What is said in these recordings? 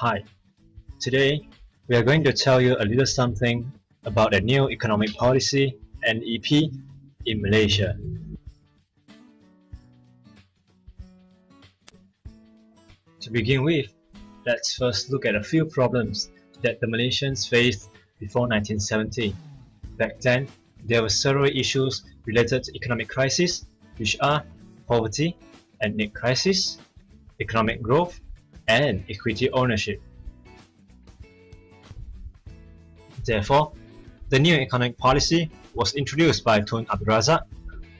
Hi, today we are going to tell you a little something about the new economic policy (NEP) in Malaysia. To begin with, let's first look at a few problems that the Malaysians faced before 1970. Back then, there were several issues related to economic crisis, which are poverty, ethnic crisis, economic growth, and equity ownership. Therefore, the new economic policy was introduced by Tun Abdul Razak,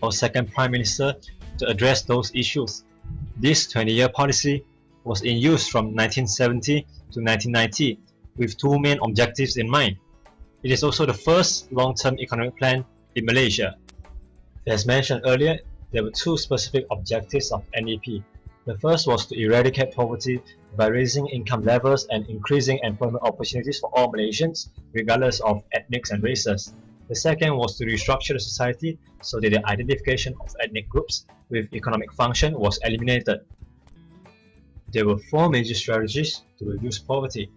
our second Prime Minister, to address those issues. This 20-year policy was in use from 1970 to 1990 with two main objectives in mind. It is also the first long-term economic plan in Malaysia. As mentioned earlier, there were two specific objectives of NEP. The first was to eradicate poverty by raising income levels and increasing employment opportunities for all Malaysians, regardless of ethnics and races. The second was to restructure the society so that the identification of ethnic groups with economic function was eliminated. There were four major strategies to reduce poverty.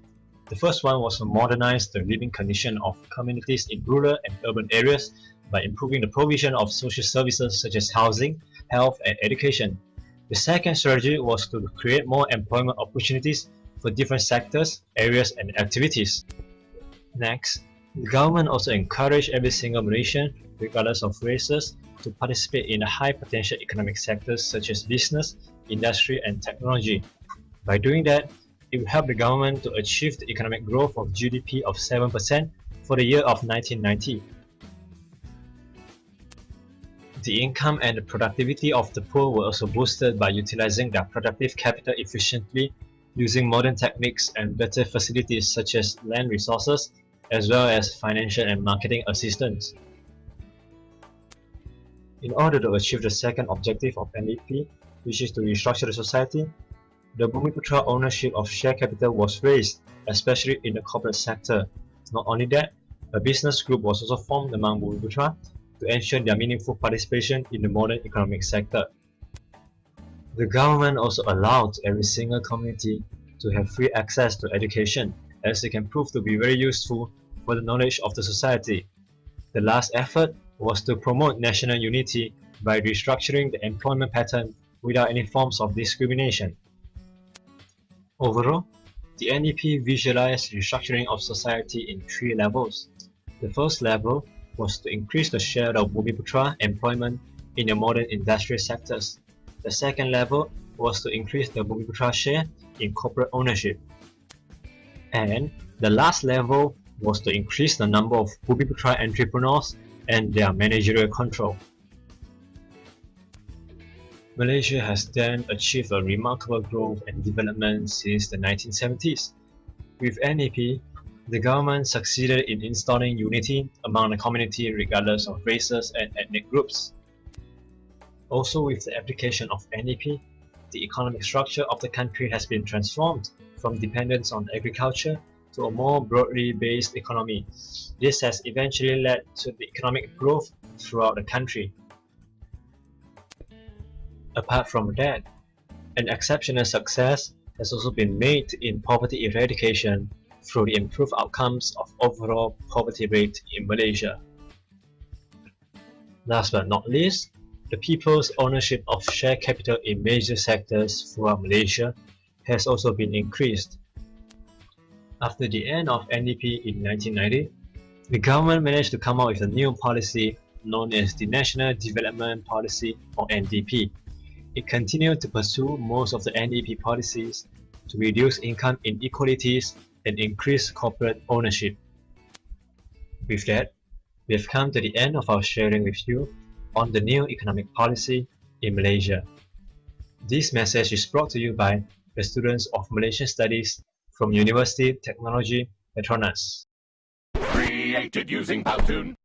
The first one was to modernize the living condition of communities in rural and urban areas by improving the provision of social services such as housing, health, and education. The second strategy was to create more employment opportunities for different sectors, areas, and activities. Next, the government also encouraged every single Malaysian, regardless of races, to participate in the high potential economic sectors such as business, industry, and technology. By doing that, it will help the government to achieve the economic growth of GDP of 7% for the year of 1990. The income and the productivity of the poor were also boosted by utilizing their productive capital efficiently using modern techniques and better facilities such as land resources as well as financial and marketing assistance. In order to achieve the second objective of NEP, which is to restructure the society, the Bumiputra ownership of share capital was raised, especially in the corporate sector. Not only that, a business group was also formed among Bumiputra to ensure their meaningful participation in the modern economic sector. The government also allowed every single community to have free access to education, as it can prove to be very useful for the knowledge of the society. The last effort was to promote national unity by restructuring the employment pattern without any forms of discrimination. Overall, the NEP visualized restructuring of society in three levels. The first level was to increase the share of Bumiputra employment in the modern industrial sectors. The second level was to increase the Bumiputra share in corporate ownership. And the last level was to increase the number of Bumiputra entrepreneurs and their managerial control. Malaysia has then achieved a remarkable growth and development since the 1970s. With NEP, the government succeeded in installing unity among the community regardless of races and ethnic groups. Also, with the application of NEP, the economic structure of the country has been transformed from dependence on agriculture to a more broadly based economy. This has eventually led to the economic growth throughout the country. Apart from that, an exceptional success has also been made in poverty eradication through the improved outcomes of overall poverty rate in Malaysia. Last but not least, the people's ownership of share capital in major sectors throughout Malaysia has also been increased. After the end of NEP in 1990, the government managed to come up with a new policy known as the National Development Policy or NDP. It continued to pursue most of the NEP policies to reduce income inequalities and increase corporate ownership. With that, we have come to the end of our sharing with you on the new economic policy in Malaysia. This message is brought to you by the students of Malaysian Studies from University Technology Petronas. Created using Powtoon.